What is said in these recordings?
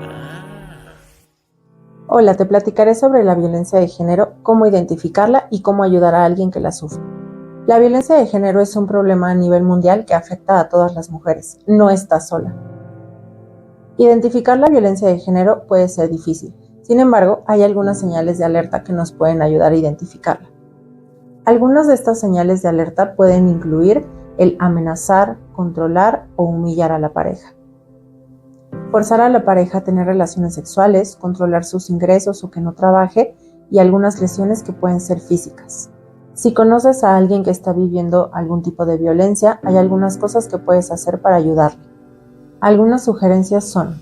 Ah, Hola, te platicaré sobre la violencia de género, cómo identificarla y cómo ayudar a alguien que la sufre. La violencia de género es un problema a nivel mundial que afecta a todas las mujeres. No estás sola. Identificar la violencia de género puede ser difícil. Sin embargo, hay algunas señales de alerta que nos pueden ayudar a identificarla. Algunas de estas señales de alerta pueden incluir el amenazar, controlar o humillar a la pareja. Forzar a la pareja a tener relaciones sexuales, controlar sus ingresos o que no trabaje y algunas lesiones que pueden ser físicas. Si conoces a alguien que está viviendo algún tipo de violencia, hay algunas cosas que puedes hacer para ayudarle. Algunas sugerencias son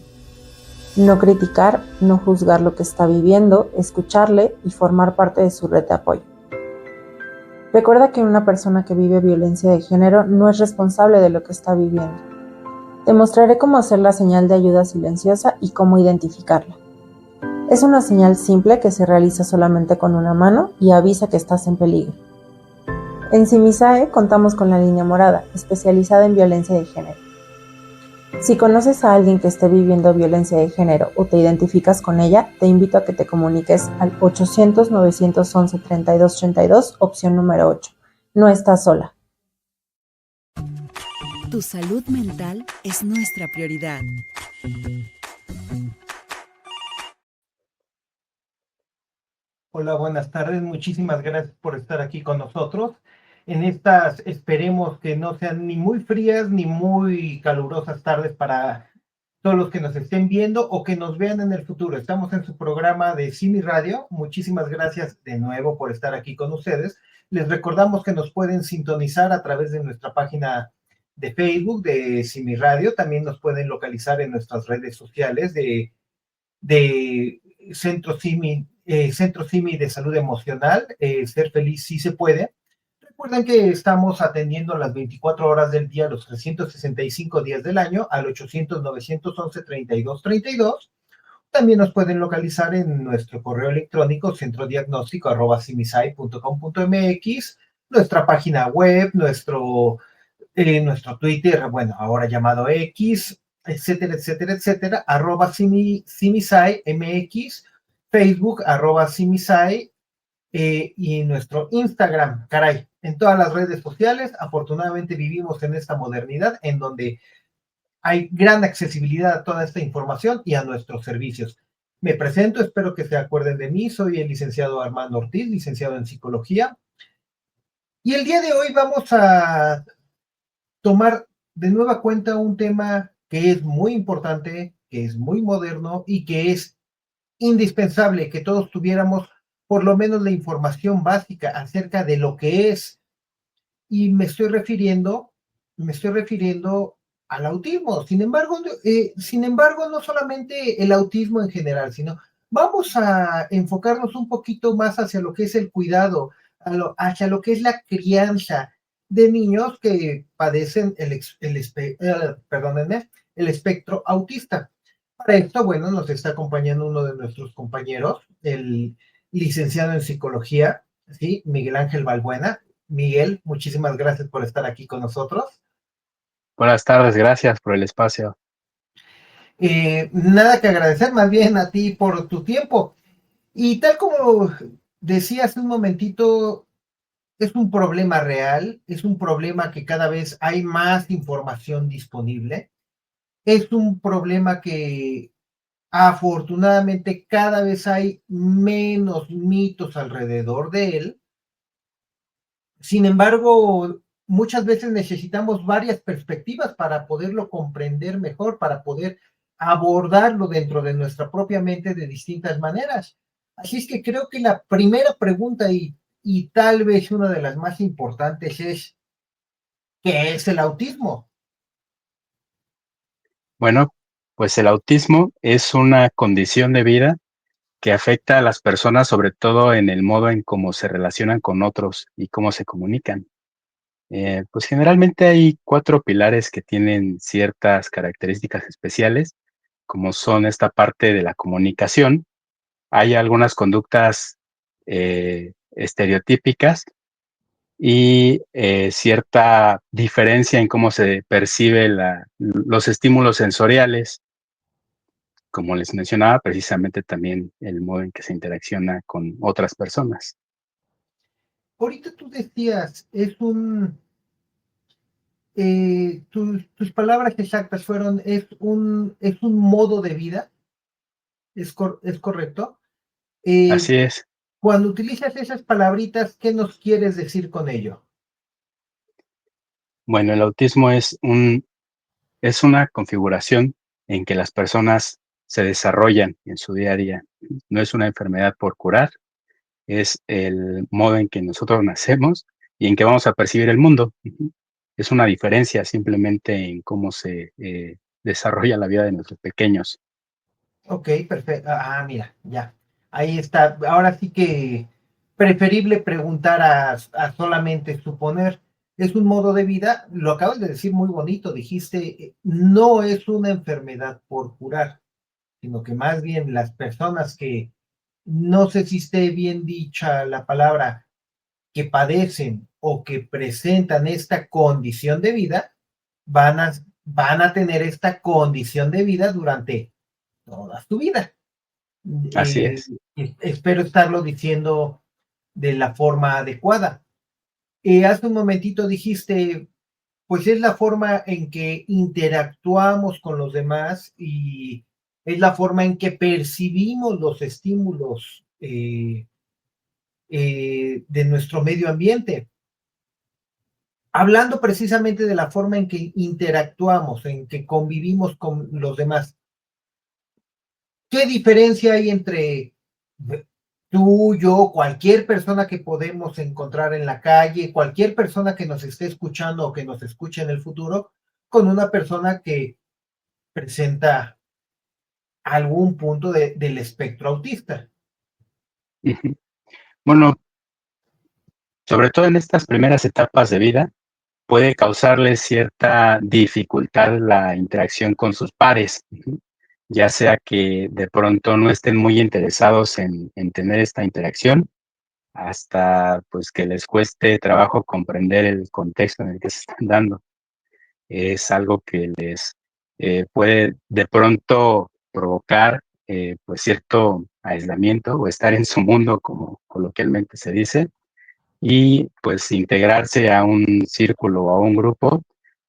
no criticar, no juzgar lo que está viviendo, escucharle y formar parte de su red de apoyo. Recuerda que una persona que vive violencia de género no es responsable de lo que está viviendo. Te mostraré cómo hacer la señal de ayuda silenciosa y cómo identificarla. Es una señal simple que se realiza solamente con una mano y avisa que estás en peligro. En Simisae contamos con la línea morada, especializada en violencia de género. Si conoces a alguien que esté viviendo violencia de género o te identificas con ella, te invito a que te comuniques al 800-911-3232, opción número 8. No estás sola. Tu salud mental es nuestra prioridad. hola, buenas tardes. Muchísimas gracias por estar aquí con nosotros. En estas esperemos que no sean ni muy frías ni muy calurosas tardes para todos los que nos estén viendo o que nos vean en el futuro. Estamos en su programa de Simi Radio. Muchísimas gracias de nuevo por estar aquí con ustedes. Les recordamos que nos pueden sintonizar a través de nuestra página de Facebook de Simi Radio. También nos pueden localizar en nuestras redes sociales de Centro Simi de Salud Emocional, Ser Feliz Sí Se Puede. Recuerden que estamos atendiendo las 24 horas del día, los 365 días del año, al 800-911-3232. También nos pueden localizar en nuestro correo electrónico centrodiagnóstico@cimisai.com.mx, nuestra página web, nuestro Twitter, bueno, ahora llamado X, etcétera, etcétera, etcétera, @simisai MX, Facebook, @simisai, y nuestro Instagram, caray, en todas las redes sociales. Afortunadamente vivimos en esta modernidad en donde hay gran accesibilidad a toda esta información y a nuestros servicios. Me presento, espero que se acuerden de mí. Soy el licenciado Armando Ortiz, licenciado en psicología. Y el día de hoy vamos a tomar de nueva cuenta un tema que es muy importante, que es muy moderno y que es indispensable que todos tuviéramos por lo menos la información básica acerca de lo que es. Y me estoy refiriendo al autismo. Sin embargo, no solamente el autismo en general, sino vamos a enfocarnos un poquito más hacia lo que es el cuidado, hacia lo que es la crianza de niños que padecen perdónenme, el espectro autista. Para esto, bueno, nos está acompañando uno de nuestros compañeros, el licenciado en psicología, ¿sí? Miguel Ángel Balbuena. Miguel, muchísimas gracias por estar aquí con nosotros. Buenas tardes, gracias por el espacio. Nada que agradecer, más bien a ti por tu tiempo. Y tal como decía hace un momentito, es un problema real, es un problema que cada vez hay más información disponible, es un problema que afortunadamente cada vez hay menos mitos alrededor de él. Sin embargo, muchas veces necesitamos varias perspectivas para poderlo comprender mejor, para poder abordarlo dentro de nuestra propia mente de distintas maneras. Así es que creo que la primera pregunta y tal vez una de las más importantes es, ¿qué es el autismo? Bueno, pues el autismo es una condición de vida que afecta a las personas, sobre todo en el modo en cómo se relacionan con otros y cómo se comunican. Pues generalmente hay cuatro pilares que tienen ciertas características especiales, como son esta parte de la comunicación. Hay algunas conductas estereotípicas y cierta diferencia en cómo se percibe los estímulos sensoriales. como les mencionaba, precisamente también el modo en que se interacciona con otras personas. Ahorita tú decías, tus palabras exactas fueron, es un modo de vida, es correcto. Eh, Así es. Cuando utilizas esas palabritas, ¿qué nos quieres decir con ello? Bueno, el autismo es una configuración en que las personas se desarrollan en su día a día. No es una enfermedad por curar, es el modo en que nosotros nacemos y en que vamos a percibir el mundo. Ujú. Es una diferencia simplemente en cómo se desarrolla la vida de nuestros pequeños. Ok, perfecto. Ah, mira, ya. Ahí está. Ahora sí que preferible preguntar a solamente suponer. Es un modo de vida, lo acabas de decir muy bonito, dijiste, no es una enfermedad por curar, sino que más bien las personas que, no sé si esté bien dicha la palabra, que padecen o que presentan esta condición de vida, van a, van a tener esta condición de vida durante toda su vida. Así es. Espero estarlo diciendo de la forma adecuada. Hace un momentito dijiste, pues es la forma en que interactuamos con los demás y es la forma en que percibimos los estímulos de nuestro medio ambiente. Hablando precisamente de la forma en que interactuamos, en que convivimos con los demás, ¿qué diferencia hay entre tú, yo, cualquier persona que podemos encontrar en la calle, cualquier persona que nos esté escuchando o que nos escuche en el futuro, con una persona que presenta algún punto del espectro autista? Ujú. Bueno, sobre todo en estas primeras etapas de vida, puede causarles cierta dificultad la interacción con sus pares, ujú, ya sea que de pronto no estén muy interesados en tener esta interacción, hasta pues que les cueste trabajo comprender el contexto en el que se están dando. Es algo que les puede de pronto provocar pues cierto aislamiento o estar en su mundo, como coloquialmente se dice, y pues integrarse a un círculo o a un grupo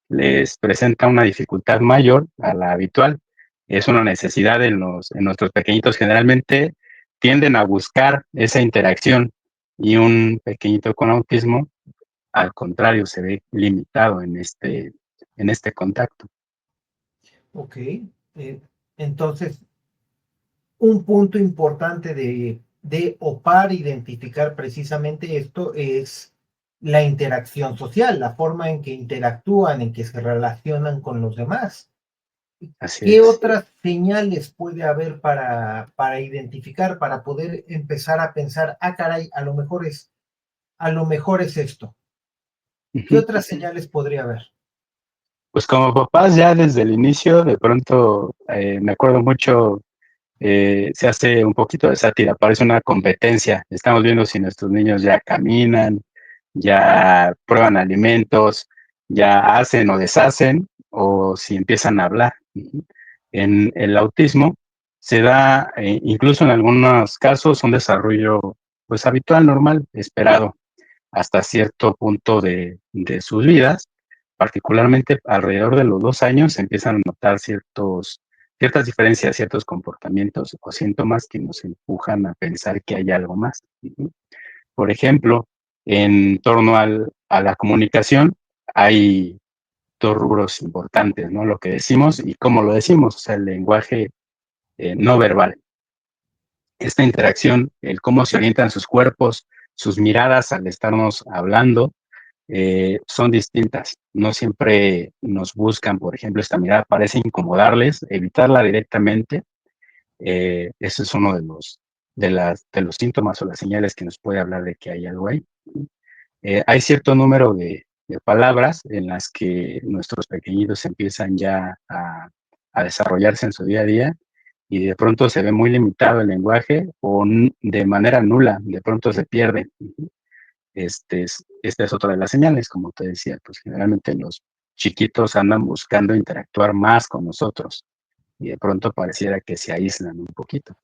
les presenta una dificultad mayor a la habitual. Es una necesidad en nuestros pequeñitos. Generalmente tienden a buscar esa interacción y un pequeñito con autismo, al contrario, se ve limitado en este contacto. Ok, entonces un punto importante o para identificar precisamente esto es la interacción social, la forma en que interactúan, en que se relacionan con los demás. Así ¿Qué es. otras señales puede haber para identificar, para poder empezar a pensar, ah, caray, a lo mejor es esto? ¿Qué Ujú. otras señales podría haber? Pues como papás ya desde el inicio, de pronto me acuerdo mucho, se hace un poquito de sátira, parece una competencia. Estamos viendo si nuestros niños ya caminan, ya prueban alimentos, ya hacen o deshacen, o si empiezan a hablar. Ujú. En el autismo se da, incluso en algunos casos, un desarrollo pues habitual, normal, esperado, hasta cierto punto de sus vidas. Particularmente alrededor de los 2 años se empiezan a notar ciertas diferencias, ciertos comportamientos o síntomas que nos empujan a pensar que hay algo más. Ujú. Por ejemplo, en torno a la comunicación, hay dos rubros importantes, ¿no? Lo que decimos y cómo lo decimos, o sea, el lenguaje no verbal. Esta interacción, el cómo se orientan sus cuerpos, sus miradas al estarnos hablando, son distintas. No siempre nos buscan, por ejemplo, esta mirada parece incomodarles, evitarla directamente. Ese es uno de los síntomas o las señales que nos puede hablar de que hay algo ahí. Hay cierto número de palabras en las que nuestros pequeñitos empiezan ya a desarrollarse en su día a día y de pronto se ve muy limitado el lenguaje o de manera nula, de pronto se pierde. Esta es otra de las señales, como te decía, pues generalmente los chiquitos andan buscando interactuar más con nosotros. y de pronto pareciera que se aíslan un poquito.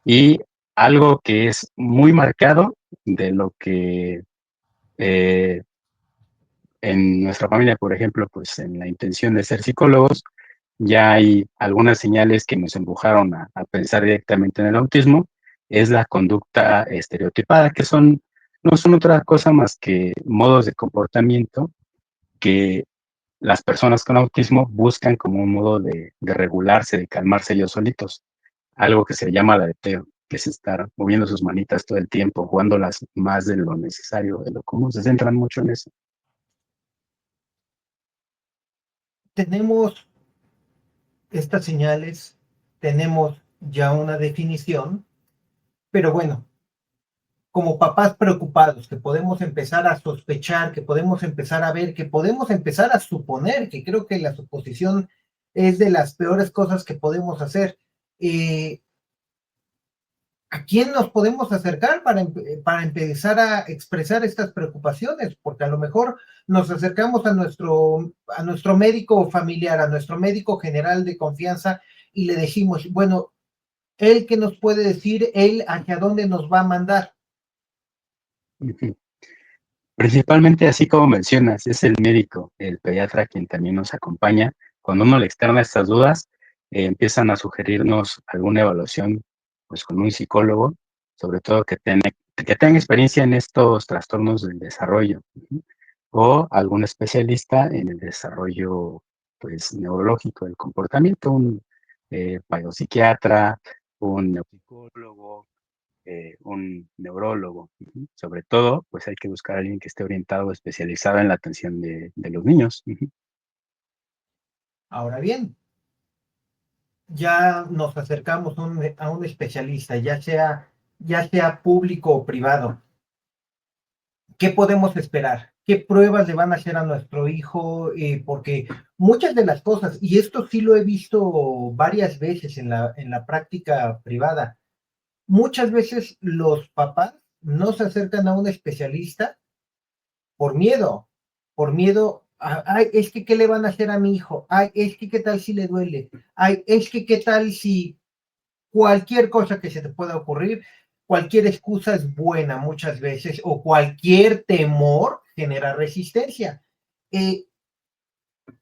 Y algo que es muy marcado de lo que en nuestra familia, por ejemplo, pues en la intención de ser psicólogos, ya hay algunas señales que nos empujaron a pensar directamente en el autismo, es la conducta estereotipada, que no son otra cosa más que modos de comportamiento que las personas con autismo buscan como un modo de regularse, de calmarse ellos solitos. Algo que se llama aleteo, que es estar moviendo sus manitas todo el tiempo, jugándolas más de lo necesario, de lo común. Se centran mucho en eso. Tenemos estas señales, tenemos ya una definición, pero bueno, como papás preocupados, que podemos empezar a sospechar, que podemos empezar a ver, que podemos empezar a suponer, que creo que la suposición es de las peores cosas que podemos hacer. Eh, ¿A quién nos podemos acercar para empezar a expresar estas preocupaciones? Porque a lo mejor nos acercamos a nuestro médico familiar, a nuestro médico general de confianza y le decimos, bueno, él que nos puede decir, él hacia dónde nos va a mandar. Ujú. Principalmente, así como mencionas, es el médico, el pediatra quien también nos acompaña. Cuando uno le externa estas dudas, empiezan a sugerirnos alguna evaluación, pues con un psicólogo, sobre todo que tenga experiencia en estos trastornos del desarrollo, o algún especialista en el desarrollo, pues, neurológico del comportamiento, un psiquiatra, un neuropsicólogo, un neurólogo. Sobre todo, pues hay que buscar a alguien que esté orientado o especializado en la atención de los niños. Ahora bien, ya nos acercamos a un especialista, ya sea público o privado. ¿Qué podemos esperar? ¿Qué pruebas le van a hacer a nuestro hijo? Porque muchas de las cosas, y esto sí lo he visto varias veces en la práctica privada, muchas veces los papás no se acercan a un especialista por miedo a, ay, es que ¿qué le van a hacer a mi hijo? Ay, es que ¿qué tal si le duele? Ay, es que ¿qué tal si cualquier cosa que se te pueda ocurrir, cualquier excusa es buena muchas veces o cualquier temor genera resistencia. Eh,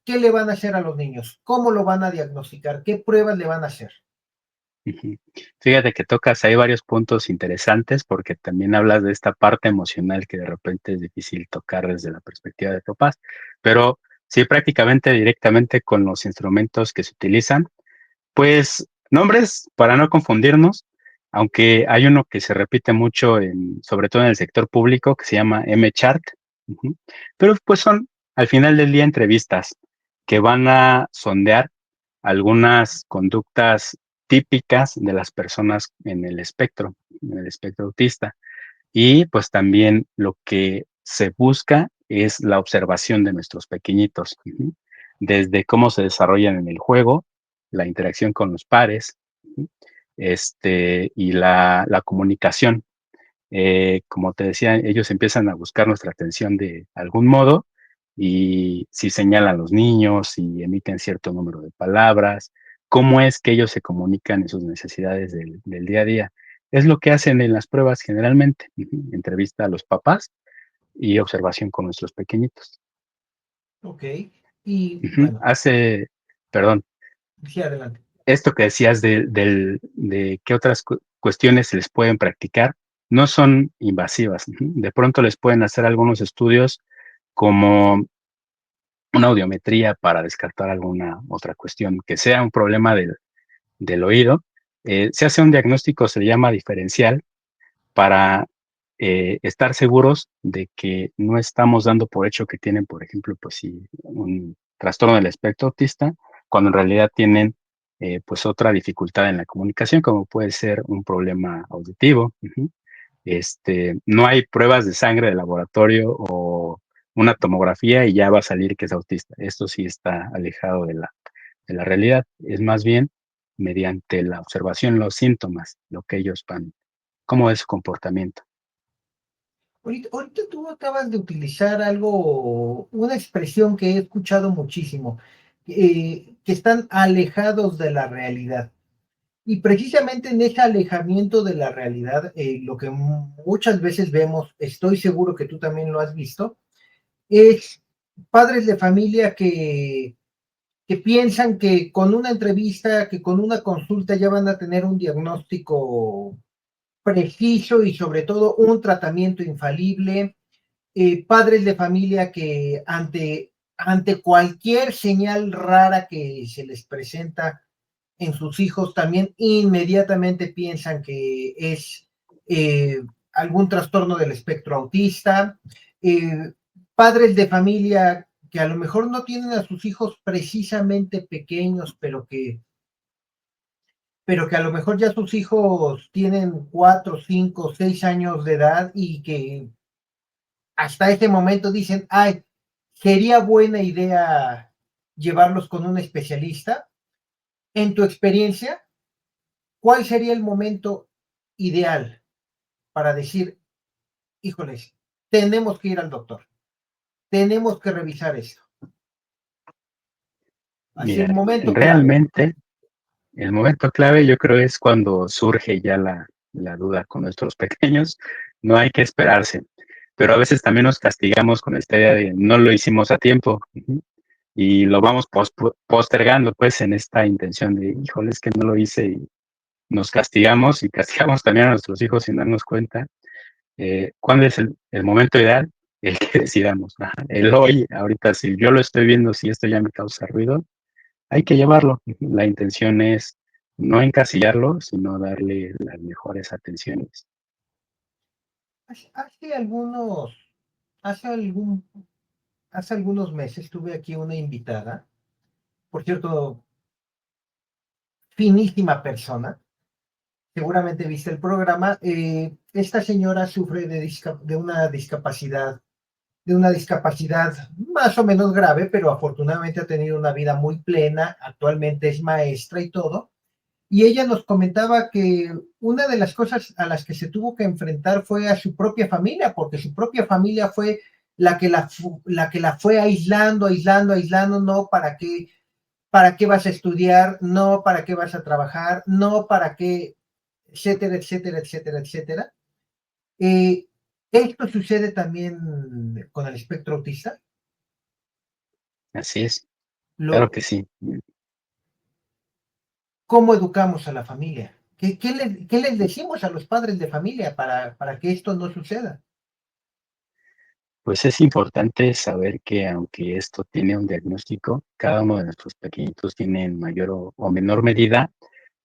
¿Qué le van a hacer a los niños? ¿Cómo lo van a diagnosticar? ¿Qué pruebas le van a hacer? Ujú. Fíjate que tocas ahí varios puntos interesantes porque también hablas de esta parte emocional que de repente es difícil tocar desde la perspectiva de papás, pero sí, prácticamente directamente con los instrumentos que se utilizan. Pues, nombres para no confundirnos, aunque hay uno que se repite mucho sobre todo en el sector público, que se llama M-Chart. Ujú. Pero, pues, son, al final del día, entrevistas que van a sondear algunas conductas típicas de las personas en el espectro autista. Y, pues, también lo que se busca es la observación de nuestros pequeñitos, desde cómo se desarrollan en el juego, la interacción con los pares, y la comunicación. Como te decía, ellos empiezan a buscar nuestra atención de algún modo, y si señalan los niños, si emiten cierto número de palabras, cómo es que ellos se comunican en sus necesidades del día a día. Es lo que hacen en las pruebas generalmente, entrevista a los papás y observación con nuestros pequeñitos. Ok. Y Ujú. bueno, Perdón, sí, adelante. esto que decías de qué otras cuestiones se les pueden practicar, no son invasivas. De pronto les pueden hacer algunos estudios como una audiometría para descartar alguna otra cuestión que sea un problema del oído. Se hace un diagnóstico, se le llama diferencial, para estar seguros de que no estamos dando por hecho que tienen, por ejemplo, pues sí, un trastorno del espectro autista, cuando en realidad tienen pues otra dificultad en la comunicación, como puede ser un problema auditivo. No hay pruebas de sangre de laboratorio o una tomografía y ya va a salir que es autista. Esto sí está alejado de la realidad. Es más bien mediante la observación, los síntomas, lo que ellos van, cómo es su comportamiento. Ahorita tú acabas de utilizar algo, una expresión que he escuchado muchísimo. que están alejados de la realidad. Y precisamente en ese alejamiento de la realidad, lo que muchas veces vemos, estoy seguro que tú también lo has visto, es padres de familia que piensan que con una entrevista, que con una consulta ya van a tener un diagnóstico preciso y sobre todo un tratamiento infalible. Padres de familia que ante cualquier señal rara que se les presenta en sus hijos, también inmediatamente piensan que es algún trastorno del espectro autista. Eh, Padres de familia que a lo mejor no tienen a sus hijos precisamente pequeños, pero que a lo mejor ya sus hijos tienen 4, 5, 6 años de edad y que hasta este momento dicen, ay, sería buena idea llevarlos con un especialista. En tu experiencia, ¿cuál sería el momento ideal para decir, híjoles, tenemos que ir al doctor, tenemos que revisar esto? Así el Mira, momento clave. realmente el momento clave yo creo es cuando surge ya la duda con nuestros pequeños. No hay que esperarse, pero a veces también nos castigamos con esta idea de no lo hicimos a tiempo. Y lo vamos postergando pues en esta intención de, híjole, es que no lo hice y nos castigamos y castigamos también a nuestros hijos sin darnos cuenta. ¿Cuándo es el momento ideal? El que decidamos. Ajá. El hoy, ahorita, si yo lo estoy viendo, si esto ya me causa ruido, hay que llevarlo. La intención es no encasillarlo, sino darle las mejores atenciones. Hace algunos, hace algún, hace algunos meses tuve aquí una invitada, por cierto, finísima persona. Seguramente viste el programa. Esta señora sufre de una discapacidad más o menos grave, pero afortunadamente ha tenido una vida muy plena. Actualmente es maestra y todo. Y ella nos comentaba que una de las cosas a las que se tuvo que enfrentar fue a su propia familia, porque su propia familia fue la que la fue aislando, aislando, aislando, no para qué vas a estudiar, no para qué vas a trabajar, no para qué, etcétera, etcétera, etcétera, etcétera. Eh, Esto sucede también con el espectro autista. Así es, claro Lo, que sí. ¿Cómo educamos a la familia? ¿Qué les decimos a los padres de familia para que esto no suceda? Pues es importante saber que aunque esto tiene un diagnóstico, cada uno de nuestros pequeñitos tiene en mayor o menor medida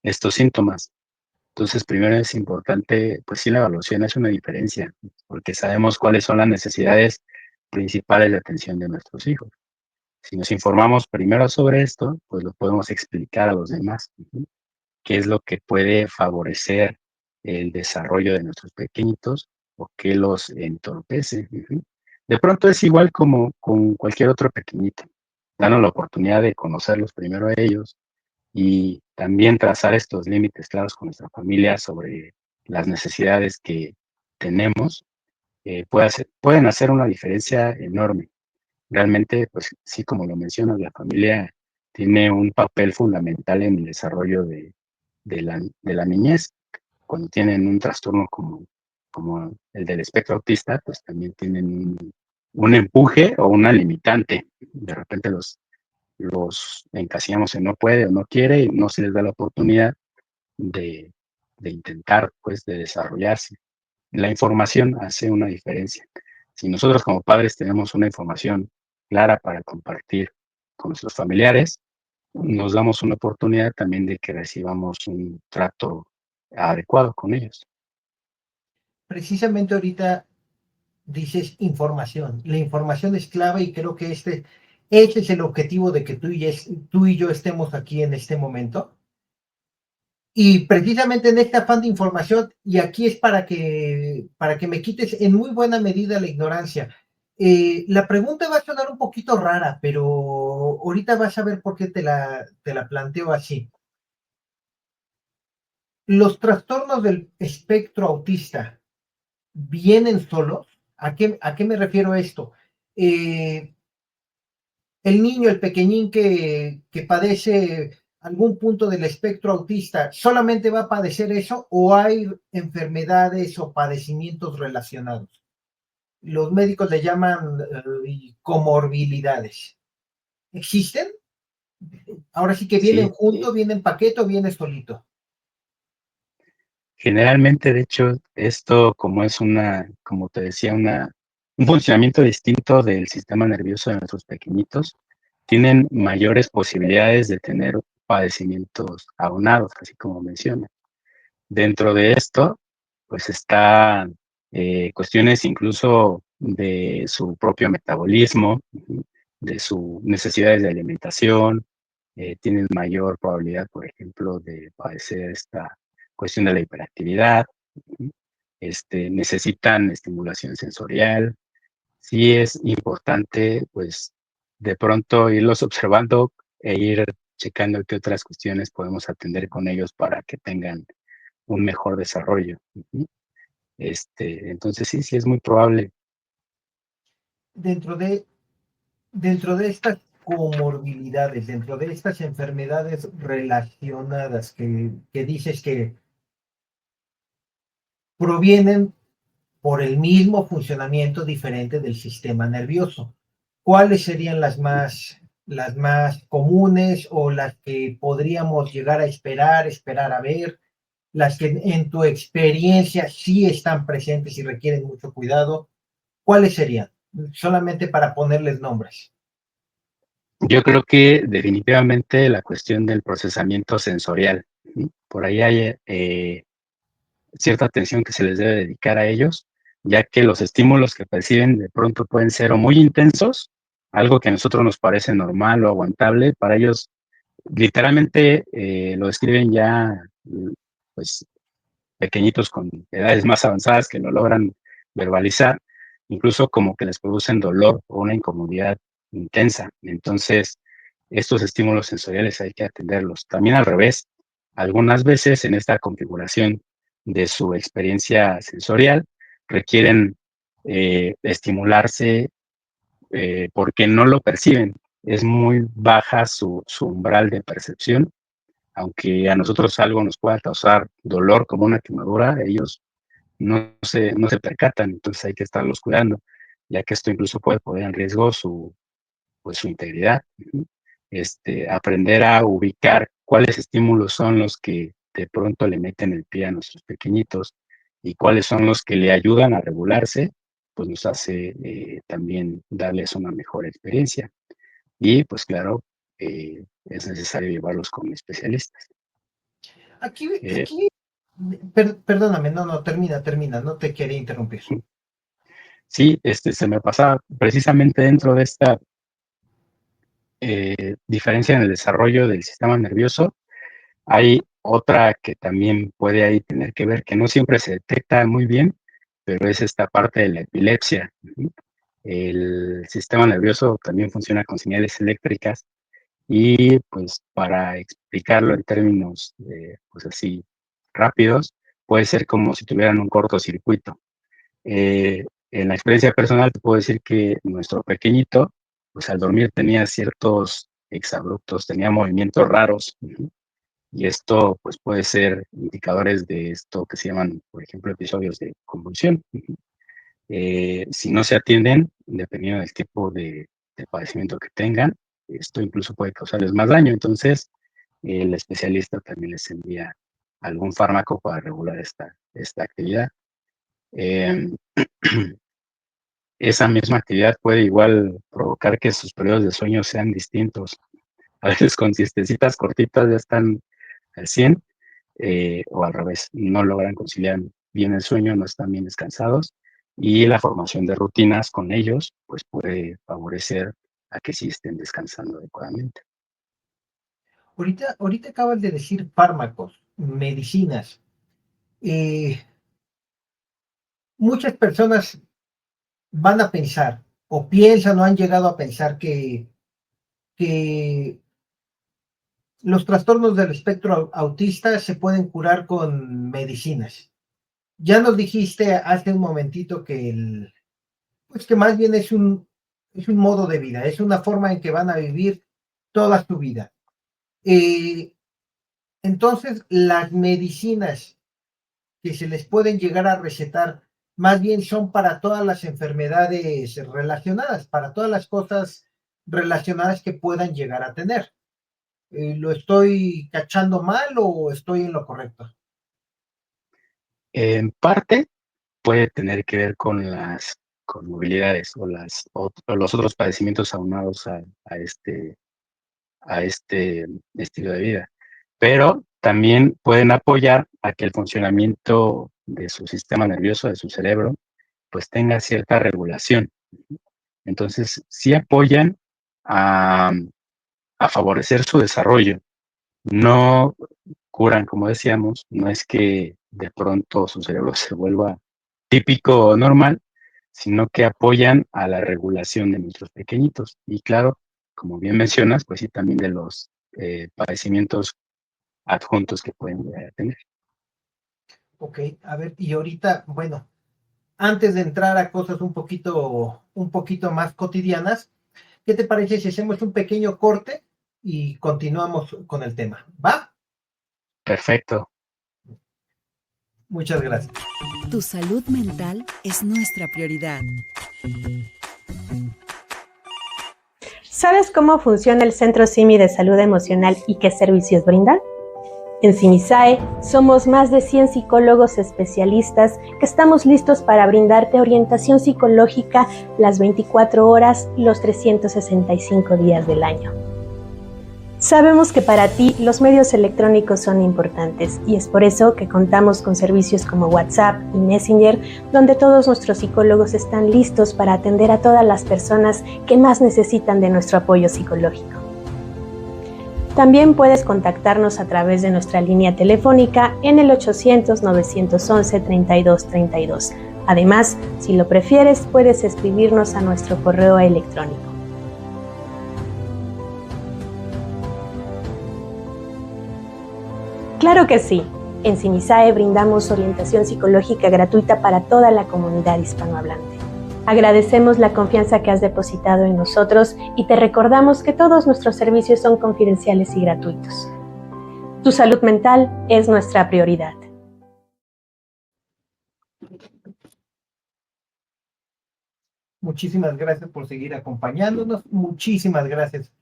estos síntomas. Entonces, primero es importante, pues sí, la evaluación es una diferencia, porque sabemos cuáles son las necesidades principales de atención de nuestros hijos. Si nos informamos primero sobre esto, pues lo podemos explicar a los demás, qué es lo que puede favorecer el desarrollo de nuestros pequeñitos o qué los entorpece. De pronto es igual como con cualquier otro pequeñito. Danos la oportunidad de conocerlos primero a ellos y también trazar estos límites claros con nuestra familia sobre las necesidades que tenemos, pueden hacer una diferencia enorme. Realmente, pues sí, como lo mencionas, la familia tiene un papel fundamental en el desarrollo de la niñez. Cuando tienen un trastorno como el del espectro autista, pues también tienen un empuje o una limitante. De repente los encasillamos en no puede o no quiere y no se les da la oportunidad de, de intentar, pues, de desarrollarse. La información hace una diferencia. Si nosotros como padres tenemos una información clara para compartir con nuestros familiares, nos damos una oportunidad también de que recibamos un trato adecuado con ellos. Precisamente ahorita dices información. La información es clave y creo que ese es el objetivo de que tú y yo estemos aquí en este momento. Y precisamente en este afán de información, y aquí es para que me quites en muy buena medida la ignorancia. La pregunta va a sonar un poquito rara, pero ahorita vas a ver por qué te la planteo así. ¿Los trastornos del espectro autista vienen solos? A qué me refiero a esto? Eh, el niño, el pequeñín que padece algún punto del espectro autista, ¿solamente va a padecer eso o hay enfermedades o padecimientos relacionados? Los médicos le llaman comorbilidades. ¿Existen? Ahora sí que vienen Sí, juntos, vienen en paquete o viene solito. generalmente, de hecho, esto como es como te decía, un funcionamiento distinto del sistema nervioso de nuestros pequeñitos, tienen mayores posibilidades de tener padecimientos aunados, así como menciona. Dentro de esto, pues están cuestiones incluso de su propio metabolismo, de sus necesidades de alimentación, tienen mayor probabilidad, por ejemplo, de padecer esta cuestión de la hiperactividad, necesitan estimulación sensorial. Sí es importante, pues, de pronto irlos observando e ir checando qué otras cuestiones podemos atender con ellos para que tengan un mejor desarrollo. Entonces sí, sí es muy probable. Dentro de, dentro de estas comorbilidades, dentro de estas enfermedades relacionadas que dices que provienen por el mismo funcionamiento diferente del sistema nervioso. ¿Cuáles serían las más comunes o las que podríamos llegar a esperar a ver, las que en tu experiencia sí están presentes y requieren mucho cuidado? ¿Cuáles serían? Solamente para ponerles nombres. Yo creo que definitivamente la cuestión del procesamiento sensorial, ¿sí? Por ahí hay cierta atención que se les debe dedicar a ellos, ya que los estímulos que perciben de pronto pueden ser o muy intensos, algo que a nosotros nos parece normal o aguantable, para ellos literalmente lo describen ya, pues, pequeñitos con edades más avanzadas que lo logran verbalizar, incluso como que les producen dolor o una incomodidad intensa. Entonces, estos estímulos sensoriales hay que atenderlos. También al revés, algunas veces en esta configuración de su experiencia sensorial requieren estimularse porque no lo perciben. Es muy baja su umbral de percepción, aunque a nosotros algo nos pueda causar dolor como una quemadura, ellos no se percatan, entonces hay que estarlos cuidando, ya que esto incluso puede poner en riesgo pues, su integridad. Aprender a ubicar cuáles estímulos son los que de pronto le meten el pie a nuestros pequeñitos y cuáles son los que le ayudan a regularse, pues nos hace también darles una mejor experiencia. Y pues claro, es necesario llevarlos con especialistas. Aquí, Eh, aquí, perdóname, no, termina, no te quería interrumpir. sí, se me pasaba precisamente dentro de esta diferencia en el desarrollo del sistema nervioso. Hay otra que también puede ahí tener que ver, que no siempre se detecta muy bien, pero es esta parte de la epilepsia. El sistema nervioso también funciona con señales eléctricas y pues para explicarlo en términos pues así rápidos, puede ser como si tuvieran un cortocircuito. En la experiencia personal te puedo decir que nuestro pequeñito, pues al dormir tenía ciertos exabruptos, tenía movimientos raros, y esto pues puede ser indicadores de esto que se llaman, por ejemplo, episodios de convulsión. Si no se atienden, dependiendo del tipo de padecimiento que tengan, esto incluso puede causarles más daño. Entonces, el especialista también les envía algún fármaco para regular esta actividad. Eh, Esa misma actividad puede igual provocar que sus periodos de sueño sean distintos. A veces con siestecitas cortitas ya están al 100, o al revés, no logran conciliar bien el sueño, no están bien descansados, y la formación de rutinas con ellos pues puede favorecer a que sí estén descansando adecuadamente. Ahorita acabas de decir fármacos, medicinas. Eh, Muchas personas van a pensar o piensan o han llegado a pensar que los trastornos del espectro autista se pueden curar con medicinas. Ya nos dijiste hace un momentito pues que más bien es un modo de vida, es una forma en que van a vivir toda su vida. Entonces, las medicinas que se les pueden llegar a recetar, más bien son para todas las enfermedades relacionadas, para todas las cosas relacionadas que puedan llegar a tener. ¿Lo estoy cachando mal o estoy en lo correcto? En parte puede tener que ver con las comorbilidades o los otros padecimientos aunados a este estilo de vida, pero también pueden apoyar a que el funcionamiento de su sistema nervioso, de su cerebro, pues tenga cierta regulación. Entonces, sí apoyan a, a favorecer su desarrollo. No curan, como decíamos, no es que de pronto su cerebro se vuelva típico o normal, sino que apoyan a la regulación de nuestros pequeñitos. Y claro, como bien mencionas, pues sí, también de los padecimientos adjuntos que pueden llegar a tener. Ok, a ver, y ahorita, bueno, antes de entrar a cosas un poquito más cotidianas, ¿qué te parece si hacemos un pequeño corte y continuamos con el tema? ¿Va? Perfecto. Muchas gracias. Tu salud mental es nuestra prioridad. ¿Sabes cómo funciona el Centro CIMI de Salud Emocional y qué servicios brindan? En CIMISAE somos más de 100 psicólogos especialistas que estamos listos para brindarte orientación psicológica las 24 horas, los 365 días del año. Sabemos que para ti los medios electrónicos son importantes y es por eso que contamos con servicios como WhatsApp y Messenger, donde todos nuestros psicólogos están listos para atender a todas las personas que más necesitan de nuestro apoyo psicológico. También puedes contactarnos a través de nuestra línea telefónica en el 800-911-3232. Además, si lo prefieres, puedes escribirnos a nuestro correo electrónico. Claro que sí. En CIMISAE brindamos orientación psicológica gratuita para toda la comunidad hispanohablante. Agradecemos la confianza que has depositado en nosotros y te recordamos que todos nuestros servicios son confidenciales y gratuitos. Tu salud mental es nuestra prioridad. Muchísimas gracias por seguir acompañándonos. Muchísimas gracias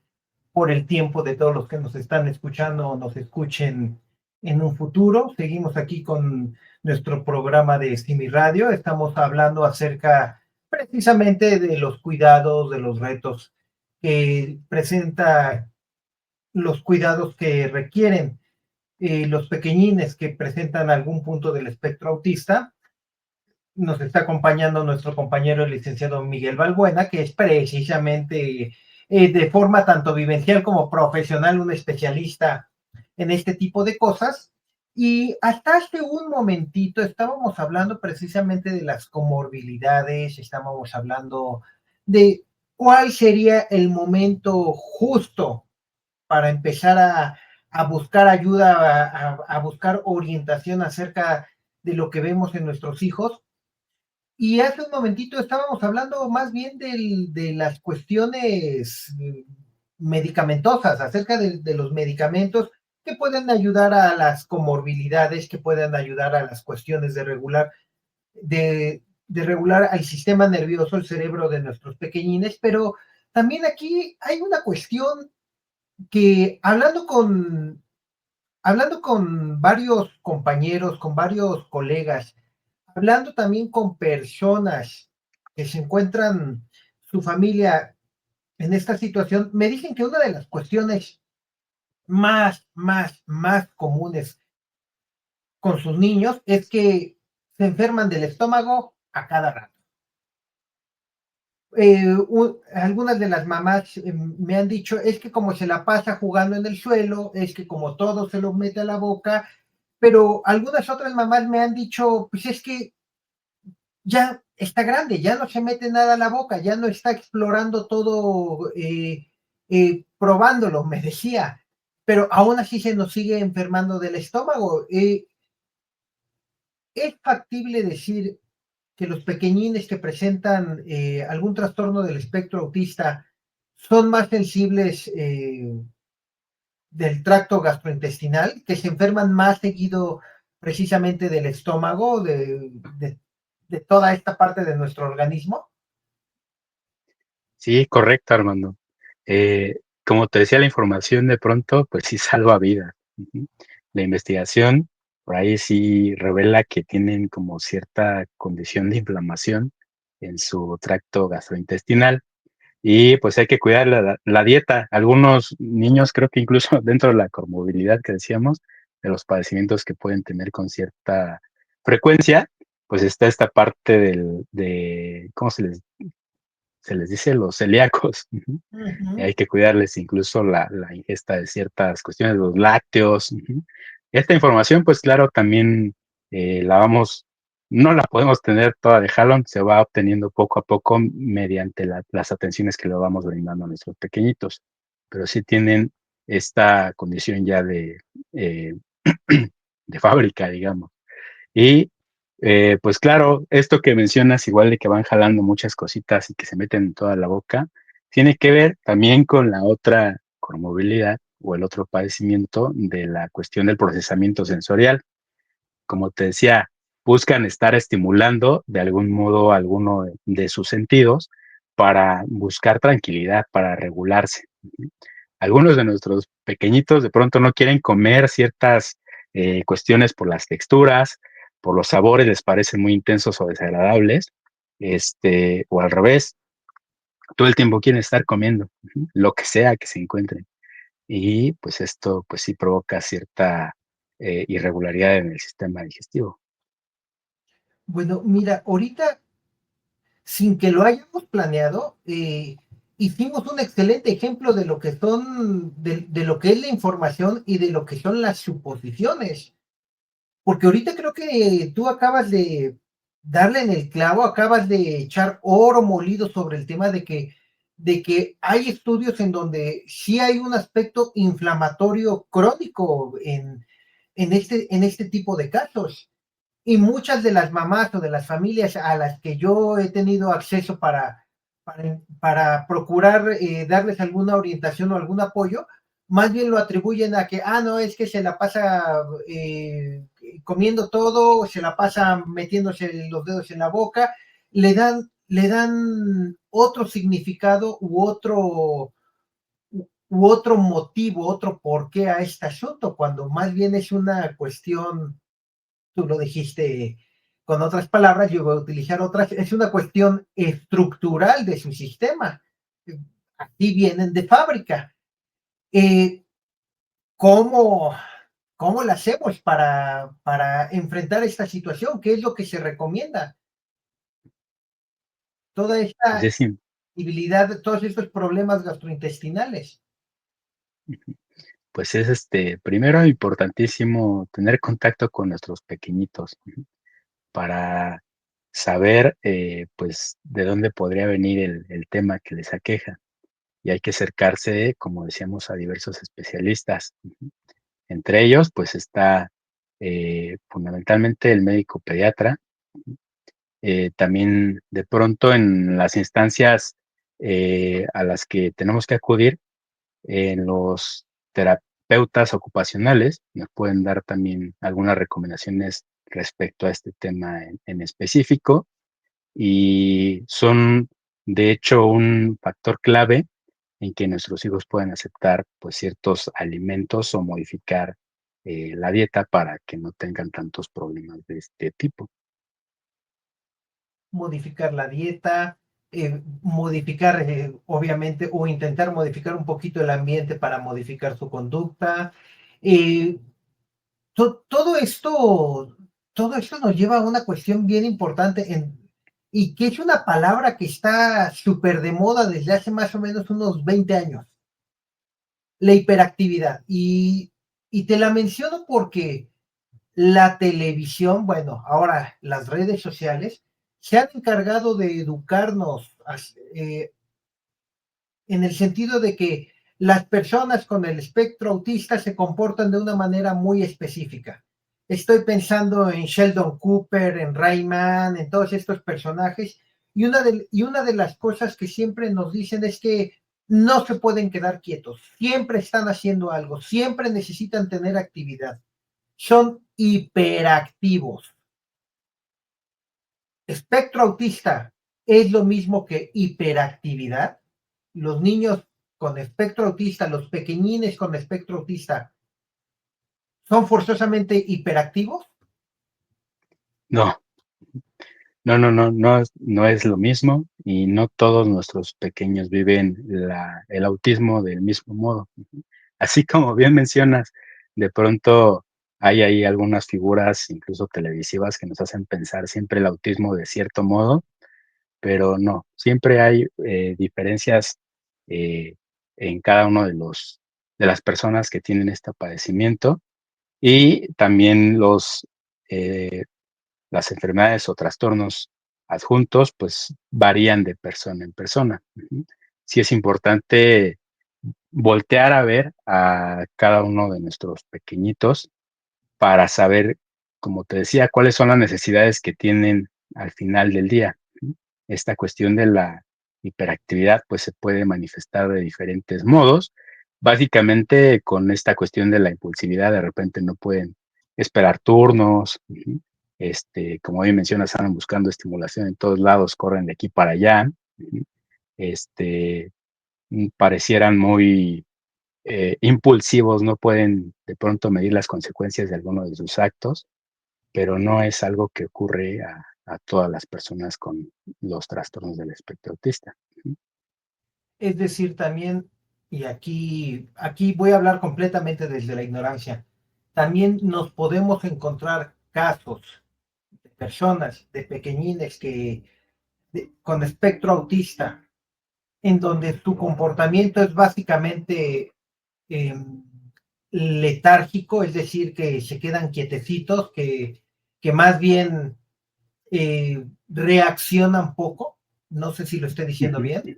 por el tiempo de todos los que nos están escuchando o nos escuchen en un futuro. Seguimos aquí con nuestro programa de Simi Radio. Estamos hablando acerca precisamente de los cuidados, de los retos que presenta, los cuidados que requieren los pequeñines que presentan algún punto del espectro autista. Nos está acompañando nuestro compañero el licenciado Miguel Balbuena, que es precisamente de forma tanto vivencial como profesional un especialista en este tipo de cosas. Y hasta hace un momentito estábamos hablando precisamente de las comorbilidades, estábamos hablando de cuál sería el momento justo para empezar a buscar ayuda, a buscar orientación acerca de lo que vemos en nuestros hijos. Y hace un momentito estábamos hablando más bien de las cuestiones medicamentosas, acerca de los medicamentos que pueden ayudar a las comorbilidades, que pueden ayudar a las cuestiones de regular al sistema nervioso, el cerebro de nuestros pequeñines, pero también aquí hay una cuestión que hablando con varios compañeros, con varios colegas, hablando también con personas que se encuentran su familia en esta situación, me dicen que una de las cuestiones más comunes con sus niños es que se enferman del estómago a cada rato. Algunas de las mamás me han dicho, es que como se la pasa jugando en el suelo, es que como todo se lo mete a la boca, pero algunas otras mamás me han dicho, pues es que ya está grande, ya no se mete nada a la boca, ya no está explorando todo, probándolo, me decía, pero aún así se nos sigue enfermando del estómago. ¿Es factible decir que los pequeñines que presentan algún trastorno del espectro autista son más sensibles del tracto gastrointestinal, que se enferman más seguido precisamente del estómago, de toda esta parte de nuestro organismo. Sí, correcto, Armando. Como te decía, la información de pronto, pues sí salva vidas. Ujú. La investigación por ahí sí revela que tienen como cierta condición de inflamación en su tracto gastrointestinal y pues hay que cuidar la dieta. Algunos niños, creo que incluso dentro de la comorbilidad que decíamos, de los padecimientos que pueden tener con cierta frecuencia, pues está esta parte ¿cómo se les dice? Los celíacos. Ujú. Ujú. Hay que cuidarles incluso la ingesta de ciertas cuestiones, los lácteos. Ujú. Esta información, pues claro, también la vamos, no la podemos tener toda de jalón, se va obteniendo poco a poco mediante las atenciones que le vamos brindando a nuestros pequeñitos, pero sí tienen esta condición ya eh, de fábrica, digamos. Y pues claro, esto que mencionas, igual de que van jalando muchas cositas y que se meten en toda la boca, tiene que ver también con la otra comorbilidad o el otro padecimiento de la cuestión del procesamiento sensorial. Como te decía, buscan estar estimulando de algún modo alguno de sus sentidos para buscar tranquilidad, para regularse. Algunos de nuestros pequeñitos de pronto no quieren comer ciertas cuestiones por las texturas, por los sabores, les parecen muy intensos o desagradables, o al revés, todo el tiempo quieren estar comiendo, ujú, lo que sea que se encuentren. Y pues esto pues sí provoca cierta irregularidad en el sistema digestivo. Bueno, mira, ahorita, sin que lo hayamos planeado, hicimos un excelente ejemplo de lo que son, de lo que es la información y de lo que son las suposiciones. Porque ahorita creo que tú acabas de darle en el clavo, acabas de echar oro molido sobre el tema de que hay estudios en donde sí hay un aspecto inflamatorio crónico en este tipo de casos. Y muchas de las mamás o de las familias a las que yo he tenido acceso para procurar darles alguna orientación o algún apoyo, más bien lo atribuyen a que, no, es que se la pasa comiendo todo, se la pasa metiéndose los dedos en la boca, le dan otro significado u otro motivo, otro porqué a este asunto, cuando más bien es una cuestión, tú lo dijiste con otras palabras, yo voy a utilizar otras, es una cuestión estructural de su sistema. Aquí vienen de fábrica. Eh, ¿cómo, ¿Cómo lo hacemos para enfrentar esta situación? ¿Qué es lo que se recomienda? Toda Pues esta es, im- debilidad, todos estos problemas gastrointestinales. pues es primero importantísimo tener contacto con nuestros pequeñitos, ujú, para saber pues de dónde podría venir el tema que les aqueja. Y hay que acercarse, como decíamos, a diversos especialistas. Ujú. Entre ellos, pues está fundamentalmente el médico pediatra. También de pronto en las instancias a las que tenemos que acudir, en los terapeutas ocupacionales nos pueden dar también algunas recomendaciones respecto a este tema en específico y son de hecho un factor clave en que nuestros hijos puedan aceptar pues ciertos alimentos o modificar la dieta para que no tengan tantos problemas de este tipo. Modificar la dieta, modificar, obviamente, o intentar modificar un poquito el ambiente para modificar su conducta. Eh, to- todo esto, todo esto nos lleva a una cuestión bien importante y que es una palabra que está súper de moda desde hace más o menos unos 20 años, la hiperactividad. Y te la menciono porque la televisión, bueno, ahora las redes sociales, se han encargado de educarnos en el sentido de que las personas con el espectro autista se comportan de una manera muy específica. estoy pensando en Sheldon Cooper, en Rayman, en todos estos personajes, y una de las cosas que siempre nos dicen es que no se pueden quedar quietos, siempre están haciendo algo, siempre necesitan tener actividad, son hiperactivos. Espectro autista es lo mismo que hiperactividad. Los niños con espectro autista, los pequeñines con espectro autista, ¿son forzosamente hiperactivos? No, no es lo mismo y no todos nuestros pequeños viven el autismo del mismo modo. Ujú. Así como bien mencionas, de pronto hay ahí algunas figuras, incluso televisivas, que nos hacen pensar siempre el autismo de cierto modo, pero no, siempre hay diferencias eh, en cada uno de las personas que tienen este padecimiento y también eh, las enfermedades o trastornos adjuntos, pues, varían de persona en persona. Ujú. Sí es importante voltear a ver a cada uno de nuestros pequeñitos para saber, como te decía, cuáles son las necesidades que tienen al final del día. Ujú. Esta cuestión de la hiperactividad, pues, se puede manifestar de diferentes modos. Básicamente, con esta cuestión de la impulsividad, de repente no pueden esperar turnos, ujú. Como bien mencionas, andan buscando estimulación en todos lados, corren de aquí para allá, ujú. Este, parecieran muy impulsivos, no pueden de pronto medir las consecuencias de alguno de sus actos, pero no es algo que ocurre a todas las personas con los trastornos del espectro autista. Ujú. Es decir, también, y aquí voy a hablar completamente desde la ignorancia, también nos podemos encontrar casos de personas, de pequeñines con espectro autista, en donde su comportamiento es básicamente eh, letárgico, es decir, que se quedan quietecitos, que más bien reaccionan poco. No sé si lo estoy diciendo Ujú. bien.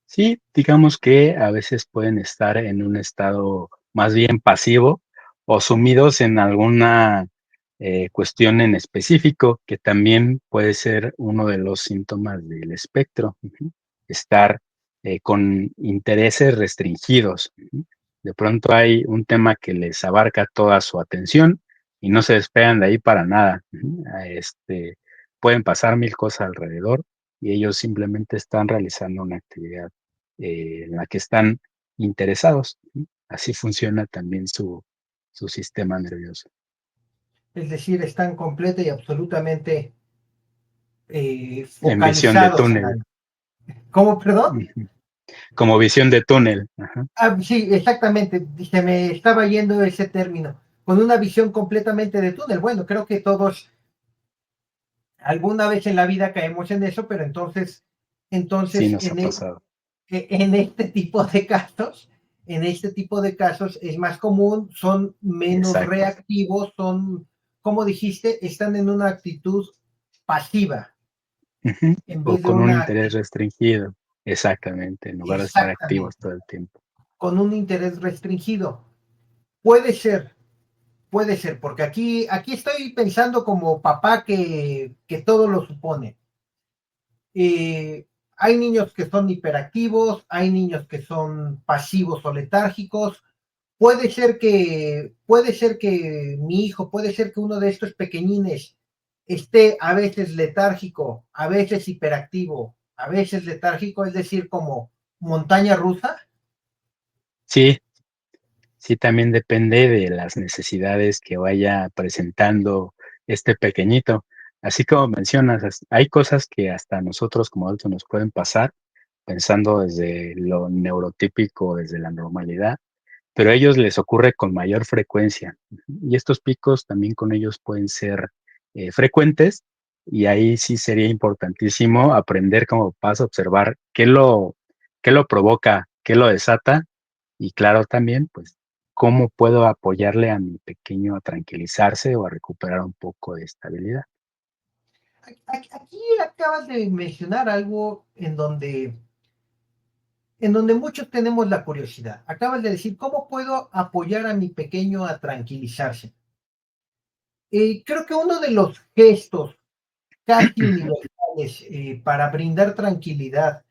Sí, digamos que a veces pueden estar en un estado más bien pasivo o sumidos en alguna cuestión en específico, que también puede ser uno de los síntomas del espectro. Ujú. Estar con intereses restringidos. Ujú. De pronto hay un tema que les abarca toda su atención y no se despegan de ahí para nada. Ujú. Pueden pasar mil cosas alrededor y ellos simplemente están realizando una actividad en la que están interesados. Ujú. Así funciona también su sistema nervioso, Es decir, están completa y absolutamente en visión de focalizados en túnel. algo. ¿Cómo, perdón? Ujú. Como visión de túnel. Ajá. Ah, sí, exactamente. Se me estaba yendo ese término. Con una visión completamente de túnel. Bueno, creo que todos alguna vez en la vida caemos en eso, pero Sí, entonces nos ha pasado. en este tipo de casos, en este tipo de casos es más común, son menos Exacto. reactivos, son, como dijiste, están en una actitud pasiva Ujú. en O vez de con un una interés restringido. Exactamente, en lugar de estar activos exactamente, todo el tiempo. con un interés restringido. Puede ser, porque aquí estoy pensando como papá que todo lo supone. Hay niños que son hiperactivos, hay niños que son pasivos o letárgicos. Puede ser que mi hijo, puede ser que uno de estos pequeñines esté a veces letárgico, a veces hiperactivo, a veces letárgico, es decir, como montaña rusa. Sí, sí, también depende de las necesidades que vaya presentando este pequeñito. Así como mencionas, hay cosas que hasta nosotros como adultos nos pueden pasar, pensando desde lo neurotípico, desde la normalidad, pero a ellos les ocurre con mayor frecuencia. Ujú. Y estos picos también con ellos pueden ser frecuentes, y ahí sí sería importantísimo aprender como pasa a observar qué lo provoca, qué lo desata, y claro también, pues, cómo puedo apoyarle a mi pequeño a tranquilizarse o a recuperar un poco de estabilidad. Aquí acabas de mencionar algo en donde muchos tenemos la curiosidad. Acabas de decir, ¿cómo puedo apoyar a mi pequeño a tranquilizarse? Creo que uno de los gestos casi universales para brindar tranquilidad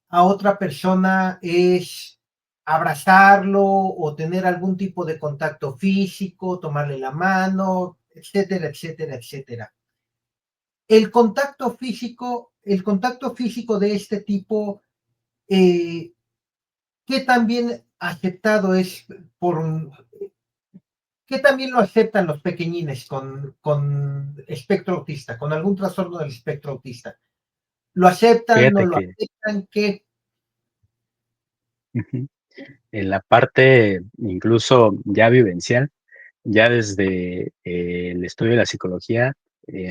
a otra persona es abrazarlo o tener algún tipo de contacto físico, tomarle la mano, etcétera, etcétera, etcétera. El contacto físico de este tipo, eh, ¿qué tan bien aceptado es por, qué también lo aceptan los pequeñines con espectro autista, con algún trastorno del espectro autista? ¿Lo aceptan, no Fíjate lo que aceptan? ¿Qué? ujú, en la parte incluso ya vivencial, ya desde el estudio de la psicología,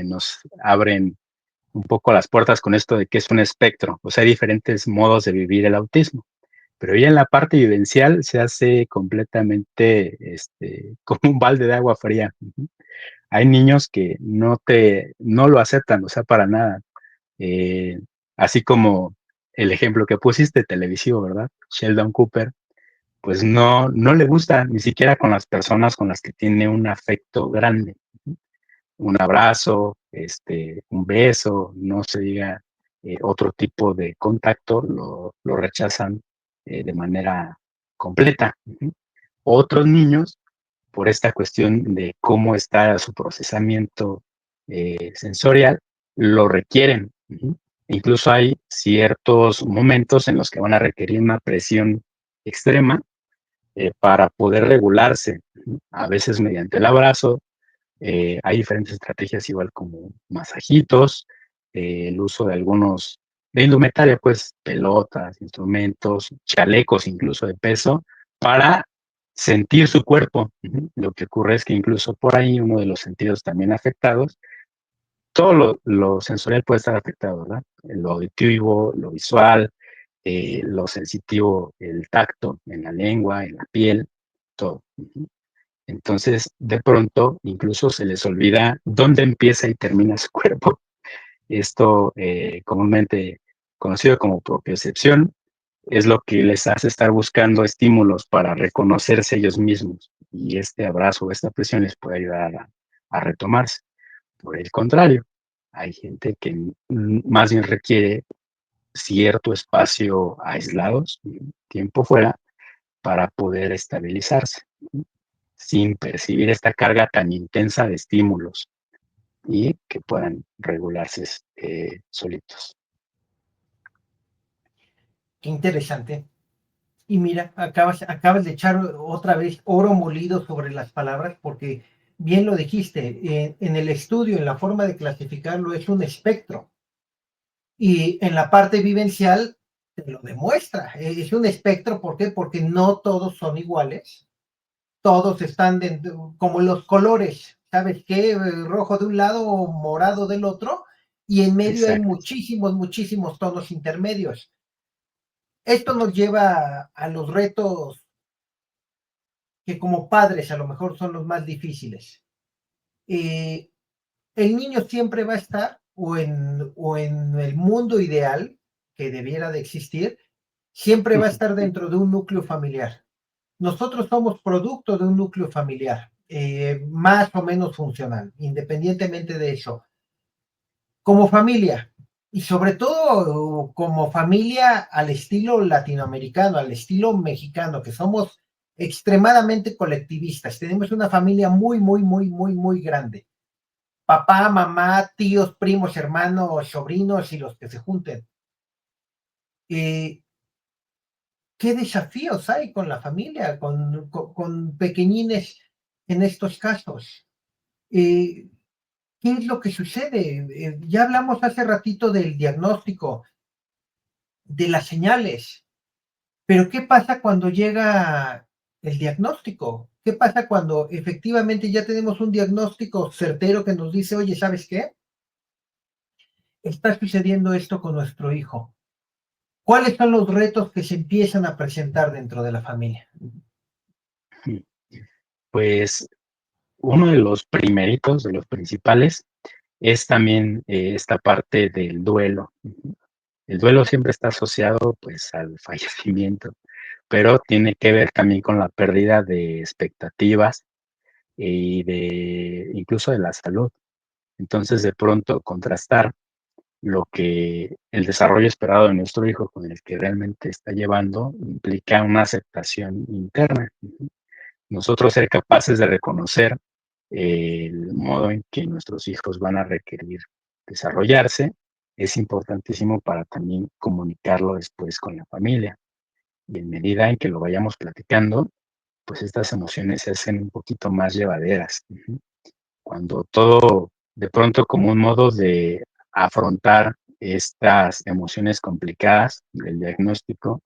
nos abren un poco las puertas con esto de que es un espectro, o sea, hay diferentes modos de vivir el autismo, pero ya en la parte vivencial se hace completamente, como un balde de agua fría. Ujú. Hay niños que no lo aceptan, o sea, para nada. Eh, Así como el ejemplo que pusiste televisivo, ¿verdad? Sheldon Cooper, pues no le gusta ni siquiera con las personas con las que tiene un afecto grande. Un abrazo, un beso, no se diga, otro tipo de contacto, lo rechazan, de manera completa. Ujú. Otros niños, por esta cuestión de cómo está su procesamiento, sensorial, lo requieren. Ujú. Incluso hay ciertos momentos en los que van a requerir una presión extrema, para poder regularse, ujú. A veces mediante el abrazo, hay diferentes estrategias, igual como masajitos, el uso de algunos de indumentaria, pues pelotas, instrumentos, chalecos incluso de peso, para sentir su cuerpo. Ujú. Lo que ocurre es que incluso por ahí uno de los sentidos también afectados, todo lo sensorial puede estar afectado, ¿verdad? Lo auditivo, lo visual, lo sensitivo, el tacto en la lengua, en la piel, todo. Ujú. Entonces, de pronto, incluso se les olvida dónde empieza y termina su cuerpo. Esto, comúnmente conocido como propiocepción, es lo que les hace estar buscando estímulos para reconocerse ellos mismos. Y este abrazo, esta presión les puede ayudar a retomarse. Por el contrario, hay gente que más bien requiere cierto espacio aislados, tiempo fuera, para poder estabilizarse, sin percibir esta carga tan intensa de estímulos y que puedan regularse, solitos. Qué interesante. Y mira, acabas de echar otra vez oro molido sobre las palabras, porque bien lo dijiste, en el estudio, en la forma de clasificarlo, es un espectro. Y en la parte vivencial te lo demuestra. Es un espectro, ¿por qué? Porque no todos son iguales. Todos están dentro, como los colores, ¿sabes qué? Rojo de un lado o morado del otro, y en medio hay Exacto. muchísimos, muchísimos tonos intermedios. Esto nos lleva a los retos que como padres a lo mejor son los más difíciles. Eh, el niño siempre va a estar, o en el mundo ideal que debiera de existir, siempre va a Ujú, estar dentro de un núcleo familiar. Nosotros somos producto de un núcleo familiar, más o menos funcional, independientemente de eso. Como familia, y sobre todo como familia al estilo latinoamericano, al estilo mexicano, que somos extremadamente colectivistas. Tenemos una familia muy, muy, muy, muy, muy grande. Papá, mamá, tíos, primos, hermanos, sobrinos y los que se junten. Eh, ¿Qué desafíos hay con la familia, con pequeñines en estos casos? Eh, ¿Qué es lo que sucede? Ya hablamos hace ratito del diagnóstico, de las señales, pero ¿qué pasa cuando llega el diagnóstico? ¿Qué pasa cuando efectivamente ya tenemos un diagnóstico certero que nos dice, oye, ¿sabes qué? Está sucediendo esto con nuestro hijo. ¿Cuáles son los retos que se empiezan a presentar dentro de la familia? ujú. Pues, uno de los primeritos, de los principales, es también, esta parte del duelo. Ujú. El duelo siempre está asociado, pues, al fallecimiento, pero tiene que ver también con la pérdida de expectativas, y incluso de la salud. Entonces, de pronto, contrastar lo que el desarrollo esperado de nuestro hijo con el que realmente está llevando implica una aceptación interna. Nosotros ser capaces de reconocer el modo en que nuestros hijos van a requerir desarrollarse es importantísimo para también comunicarlo después con la familia. Y en medida en que lo vayamos platicando, pues estas emociones se hacen un poquito más llevaderas. Cuando todo de pronto como un modo de afrontar estas emociones complicadas del diagnóstico,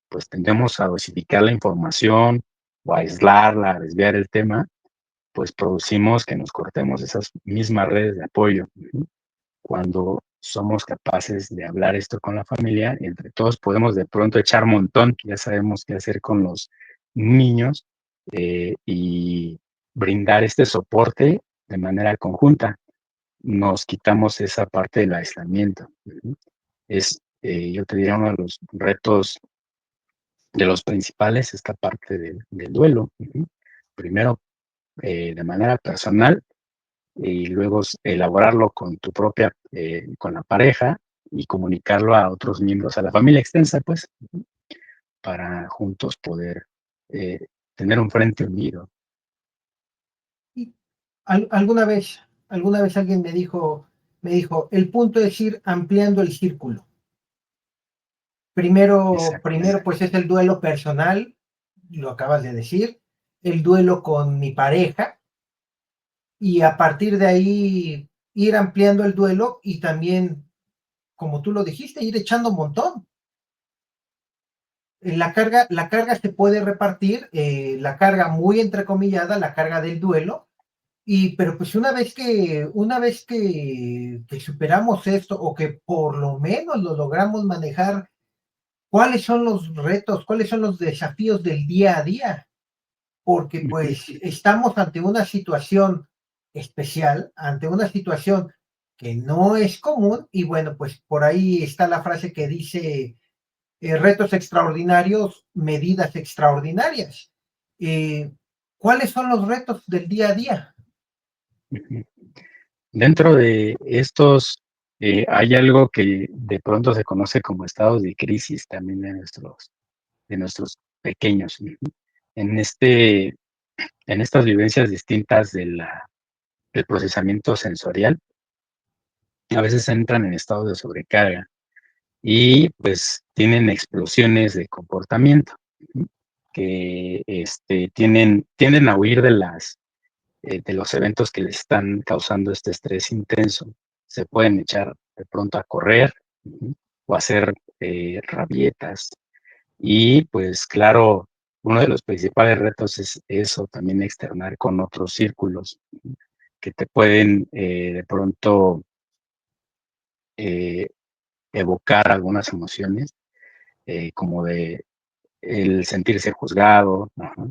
pues tendemos a dosificar la información o a aislarla, a desviar el tema, pues producimos que nos cortemos esas mismas redes de apoyo. Cuando somos capaces de hablar esto con la familia, entre todos podemos de pronto echar montón, ya sabemos qué hacer con los niños y brindar este soporte de manera conjunta. Nos quitamos esa parte del aislamiento. Es, yo te diría, uno de los retos de los principales, esta parte del duelo. Primero, de manera personal, y luego elaborarlo con tu propia, con la pareja y comunicarlo a otros miembros, a la familia extensa, pues, para juntos poder eh, tener un frente unido. Y alguna vez alguien me dijo, el punto es ir ampliando el círculo. Primero, Exactamente. pues es el duelo personal, lo acabas de decir, el duelo con mi pareja, y a partir de ahí ir ampliando el duelo y también, como tú lo dijiste, ir echando un montón. La carga se puede repartir, la carga muy entrecomillada, la carga del duelo, pero pues que superamos esto o que por lo menos lo logramos manejar, ¿cuáles son los retos? ¿Cuáles son los desafíos del día a día? Porque Ujú. pues estamos ante una situación especial, ante una situación que no es común y bueno, pues por ahí está la frase que dice retos extraordinarios, medidas extraordinarias. Eh, ¿Cuáles son los retos del día a día? Ujú. Dentro de estos, hay algo que de pronto se conoce como estados de crisis también de nuestros pequeños. En este, en estas vivencias distintas del procesamiento sensorial, a veces entran en estados de sobrecarga y pues tienen explosiones de comportamiento, ujú, que tienden a huir de los eventos que les están causando este estrés intenso. Se pueden echar de pronto a correr, o hacer rabietas. Y pues claro, uno de los principales retos es eso, también externar con otros círculos que te pueden de pronto eh, evocar algunas emociones, como de el sentirse juzgado, ajá,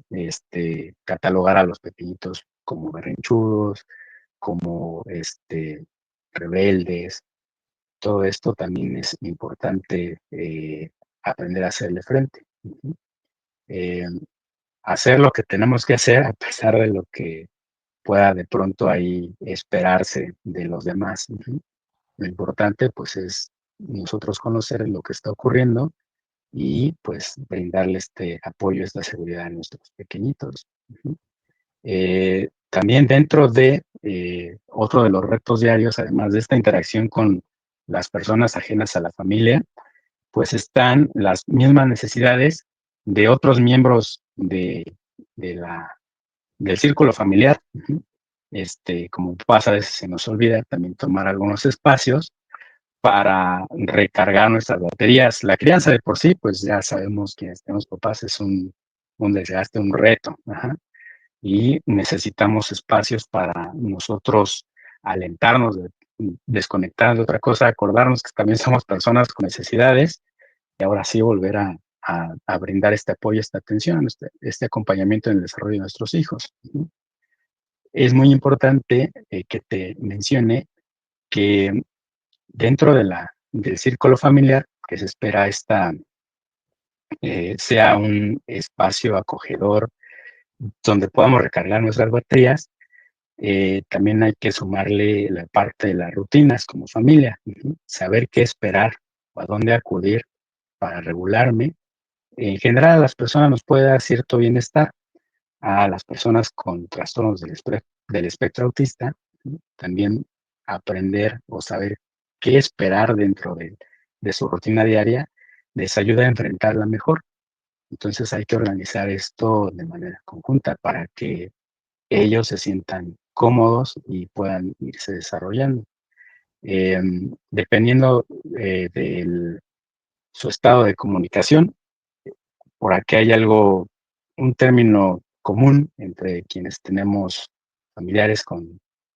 catalogar a los pequeñitos como berrinchudos, como rebeldes. Todo esto también es importante aprender a hacerle frente. Eh, Hacer lo que tenemos que hacer a pesar de lo que pueda de pronto ahí esperarse de los demás. Lo importante pues es nosotros conocer lo que está ocurriendo y pues brindarle este apoyo, esta seguridad a nuestros pequeñitos. También dentro de otro de los retos diarios, además de esta interacción con las personas ajenas a la familia, pues están las mismas necesidades de otros miembros de del círculo familiar. Como pasa, a veces se nos olvida también tomar algunos espacios para recargar nuestras baterías. La crianza de por sí, pues ya sabemos que tenemos papás, es un desgaste, un reto. Ajá. Y necesitamos espacios para nosotros alentarnos, desconectar de otra cosa, acordarnos que también somos personas con necesidades y ahora sí volver a brindar este apoyo, esta atención, este acompañamiento en el desarrollo de nuestros hijos. Es muy importante que te mencione que dentro del círculo familiar, que se espera sea un espacio acogedor donde podamos recargar nuestras baterías. También hay que sumarle la parte de las rutinas como familia, saber qué esperar o a dónde acudir para regularme. En general, a las personas nos puede dar cierto bienestar. A las personas con trastornos del espectro autista, también aprender o saber qué esperar dentro de su rutina diaria les ayuda a enfrentarla mejor. Entonces hay que organizar esto de manera conjunta para que ellos se sientan cómodos y puedan irse desarrollando. Dependiendo de su estado de comunicación, por aquí hay un término común entre quienes tenemos familiares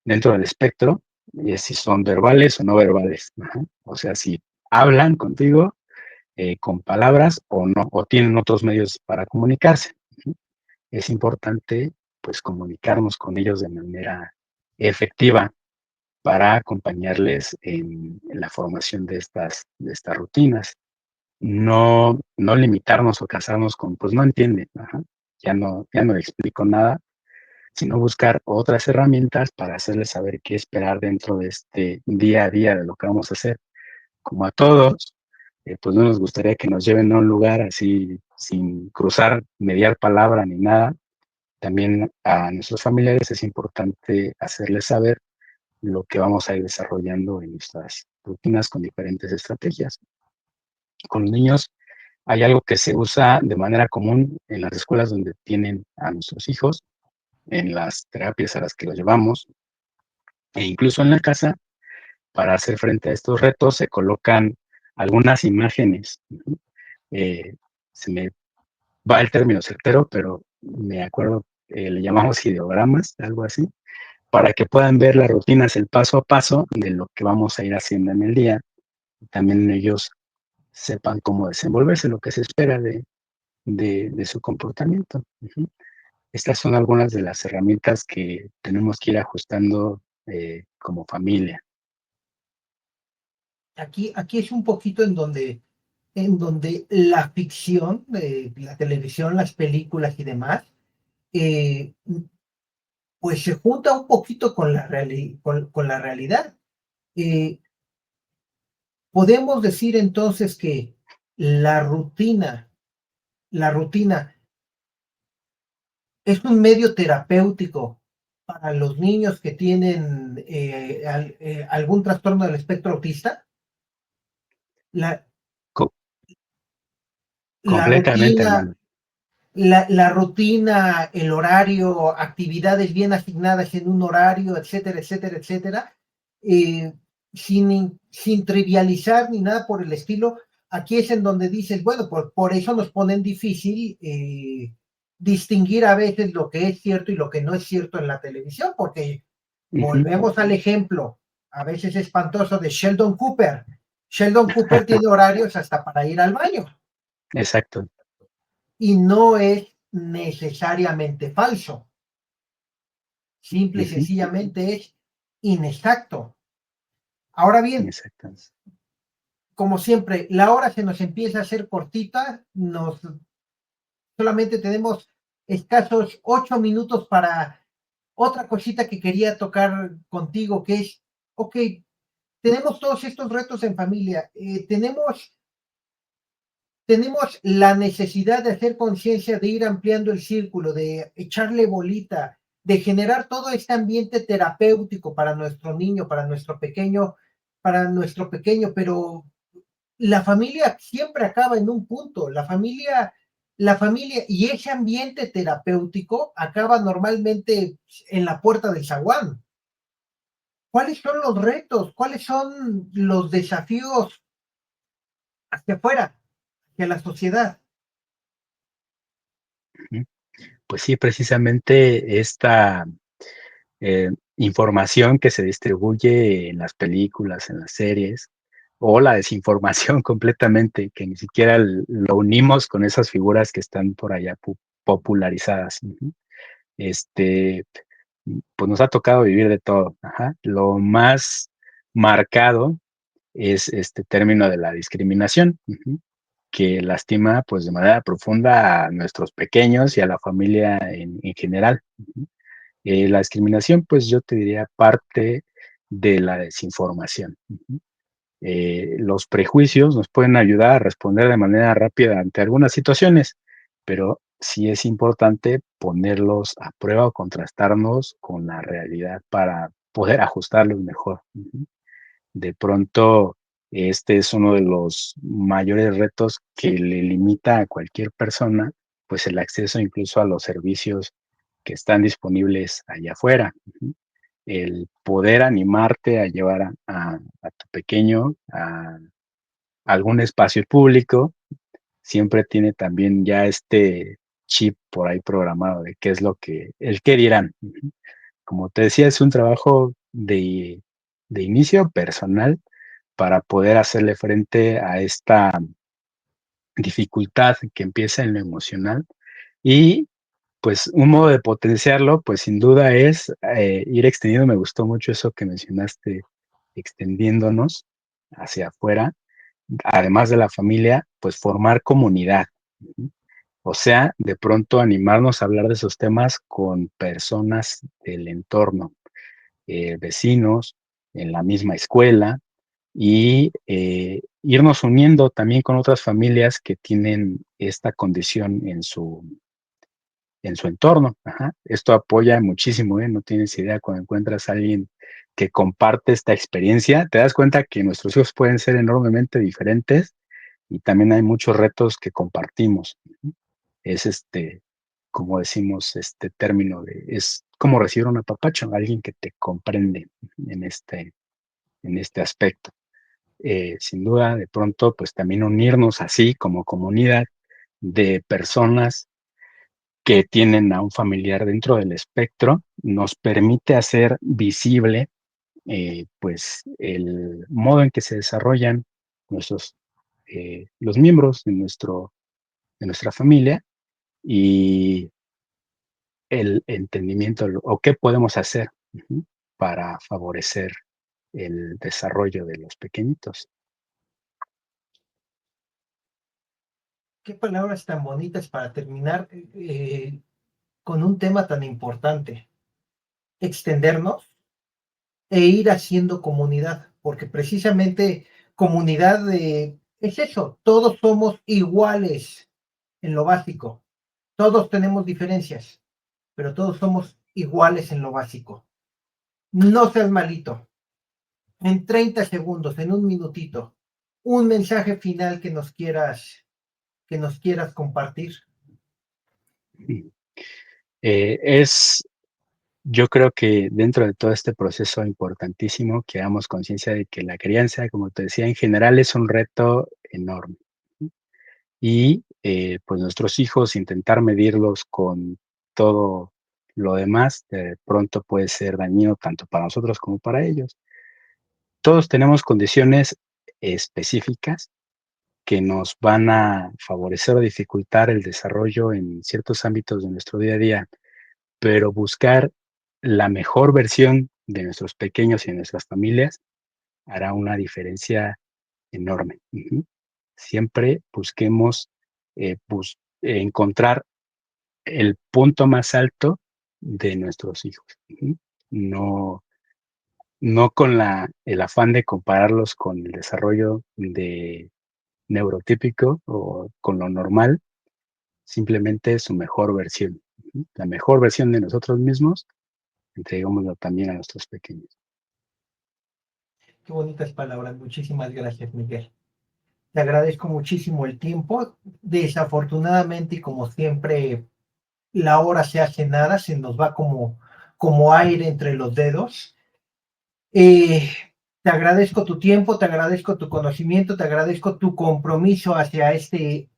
dentro del espectro, y es si son verbales o no verbales. Ajá. O sea, si hablan contigo con palabras o no, o tienen otros medios para comunicarse. Es importante, pues, comunicarnos con ellos de manera efectiva para acompañarles en la formación de estas rutinas. No limitarnos o casarnos con, pues no entiende, ajá, ya no le explico nada, sino buscar otras herramientas para hacerles saber qué esperar dentro de este día a día de lo que vamos a hacer. Como a todos, pues no nos gustaría que nos lleven a un lugar así sin cruzar, mediar palabra ni nada. También a nuestros familiares es importante hacerles saber lo que vamos a ir desarrollando en nuestras rutinas con diferentes estrategias. Con los niños hay algo que se usa de manera común en las escuelas donde tienen a nuestros hijos, en las terapias a las que los llevamos, e incluso en la casa. Para hacer frente a estos retos se colocan algunas imágenes. Eh, Se me va el término certero, pero me acuerdo, le llamamos ideogramas, algo así, para que puedan ver las rutinas, el paso a paso de lo que vamos a ir haciendo en el día. También ellos sepan cómo desenvolverse, lo que se espera de su comportamiento. Estas son algunas de las herramientas que tenemos que ir ajustando como familia. Aquí es un poquito en donde la ficción, la televisión, las películas y demás, eh, pues se junta un poquito con la realidad. Eh, Podemos decir entonces que la rutina, la rutina es un medio terapéutico para los niños que tienen algún trastorno del espectro autista. La, Co- la Completamente, rutina, hermano. la rutina, el horario, actividades bien asignadas en un horario, etcétera, etcétera, etcétera, eh, sin trivializar ni nada por el estilo. Aquí es en donde dices, bueno, por eso nos ponen difícil distinguir a veces lo que es cierto y lo que no es cierto en la televisión, porque Ujú. volvemos al ejemplo, a veces espantoso, de Sheldon Cooper. Sheldon Cooper tiene horarios hasta para ir al baño Exacto. y no es necesariamente falso, simple y Ujú. sencillamente es inexacto. Ahora bien, Exacto. como siempre, la hora se nos empieza a hacer cortita, solamente tenemos escasos 8 minutos para otra cosita que quería tocar contigo, que es, ok, tenemos todos estos retos en familia, tenemos la necesidad de hacer conciencia, de ir ampliando el círculo, de echarle bolita, de generar todo este ambiente terapéutico para nuestro niño, para nuestro pequeño, pero la familia siempre acaba en un punto, la familia y ese ambiente terapéutico acaba normalmente en la puerta del zaguán. ¿Cuáles son los retos? ¿Cuáles son los desafíos hacia afuera, hacia la sociedad? Ujú. Pues sí, precisamente esta información que se distribuye en las películas, en las series, o la desinformación completamente, que ni siquiera lo unimos con esas figuras que están por allá popularizadas. Este, pues nos ha tocado vivir de todo. Ajá. Lo más marcado es este término de la discriminación, que lastima pues de manera profunda a nuestros pequeños y a la familia en general. La discriminación, pues yo te diría parte de la desinformación. Los prejuicios nos pueden ayudar a responder de manera rápida ante algunas situaciones, pero sí es importante ponerlos a prueba o contrastarnos con la realidad para poder ajustarlos mejor. De pronto, este es uno de los mayores retos que le limita a cualquier persona, pues el acceso incluso a los servicios que están disponibles allá afuera. El poder animarte a llevar a tu pequeño a algún espacio público siempre tiene también ya este chip por ahí programado de qué es lo que, el qué dirán. Como te decía, es un trabajo de inicio personal para poder hacerle frente a esta dificultad que empieza en lo emocional. Y pues un modo de potenciarlo, pues sin duda es ir extendiendo. Me gustó mucho eso que mencionaste, extendiéndonos hacia afuera, además de la familia, pues formar comunidad. Ujú. O sea, de pronto animarnos a hablar de esos temas con personas del entorno, vecinos, en la misma escuela, y irnos uniendo también con otras familias que tienen esta condición en su entorno. Ajá. Esto apoya muchísimo, ¿eh? No tienes idea cuando encuentras a alguien que comparte esta experiencia, te das cuenta que nuestros hijos pueden ser enormemente diferentes y también hay muchos retos que compartimos. Ujú. Es como decimos este término es como recibir un apapacho, alguien que te comprende en en este aspecto. Sin duda, de pronto, pues también unirnos así como comunidad de personas que tienen a un familiar dentro del espectro, nos permite hacer visible, pues, el modo en que se desarrollan nuestros, los miembros de nuestra familia y el entendimiento o qué podemos hacer para favorecer el desarrollo de los pequeñitos. Qué palabras tan bonitas para terminar con un tema tan importante. Extendernos e ir haciendo comunidad, porque precisamente comunidad es eso, todos somos iguales en lo básico, todos tenemos diferencias, pero todos somos iguales en lo básico. No seas malito, en 30 segundos, en un minutito, un mensaje final que nos quieras compartir. Es Yo creo que dentro de todo este proceso importantísimo que hagamos conciencia de que la crianza, como te decía, en general es un reto enorme. Y pues nuestros hijos, intentar medirlos con todo lo demás, de pronto puede ser dañino tanto para nosotros como para ellos. Todos tenemos condiciones específicas que nos van a favorecer o dificultar el desarrollo en ciertos ámbitos de nuestro día a día, pero buscar la mejor versión de nuestros pequeños y de nuestras familias hará una diferencia enorme. Ujú. Siempre busquemos encontrar el punto más alto de nuestros hijos. Ujú. No, no con el afán de compararlos con el desarrollo de neurotípico o con lo normal, simplemente su mejor versión. Ujú. La mejor versión de nosotros mismos, entregámoslo también a nuestros pequeños. Qué bonitas palabras, muchísimas gracias, Miguel. Te agradezco muchísimo el tiempo. Desafortunadamente, y como siempre, la hora se hace nada, se nos va como aire entre los dedos. Eh, Te agradezco tu tiempo, te agradezco tu conocimiento, te agradezco tu compromiso hacia este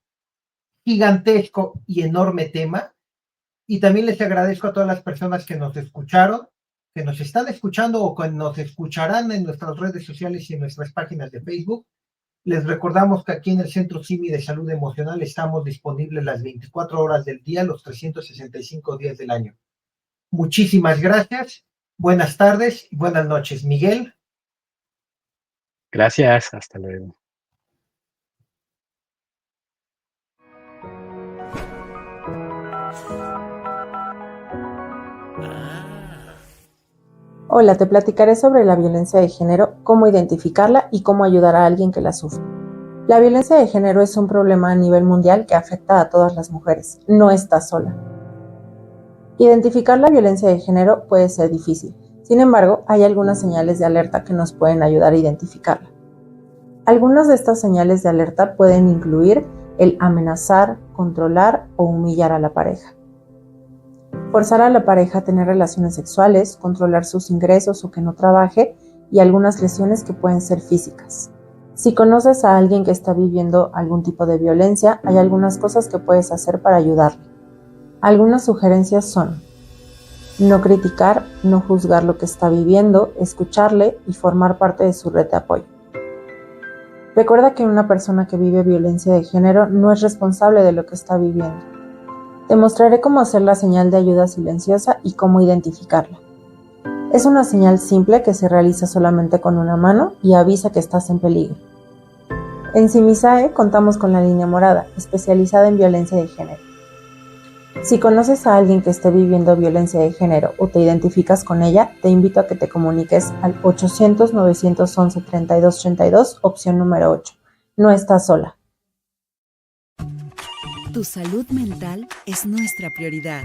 gigantesco y enorme tema. Y también les agradezco a todas las personas que nos escucharon, que nos están escuchando o que nos escucharán en nuestras redes sociales y en nuestras páginas de Facebook. Les recordamos que aquí en el Centro CIMI de Salud Emocional estamos disponibles las 24 horas del día, los 365 días del año. Muchísimas gracias, buenas tardes y buenas noches. Miguel. Gracias, hasta luego. Hola, te platicaré sobre la violencia de género, cómo identificarla y cómo ayudar a alguien que la sufre. La violencia de género es un problema a nivel mundial que afecta a todas las mujeres. No estás sola. Identificar la violencia de género puede ser difícil. Sin embargo, hay algunas señales de alerta que nos pueden ayudar a identificarla. Algunas de estas señales de alerta pueden incluir el amenazar, controlar o humillar a la pareja. Forzar a la pareja a tener relaciones sexuales, controlar sus ingresos o que no trabaje y algunas lesiones que pueden ser físicas. Si conoces a alguien que está viviendo algún tipo de violencia, hay algunas cosas que puedes hacer para ayudarle. Algunas sugerencias son: no criticar, no juzgar lo que está viviendo, escucharle y formar parte de su red de apoyo. Recuerda que una persona que vive violencia de género no es responsable de lo que está viviendo. Te mostraré cómo hacer la señal de ayuda silenciosa y cómo identificarla. Es una señal simple que se realiza solamente con una mano y avisa que estás en peligro. En Simisae contamos con la línea morada, especializada en violencia de género. Si conoces a alguien que esté viviendo violencia de género o te identificas con ella, te invito a que te comuniques al 800-911-3232, opción número 8. No estás sola. Tu salud mental es nuestra prioridad.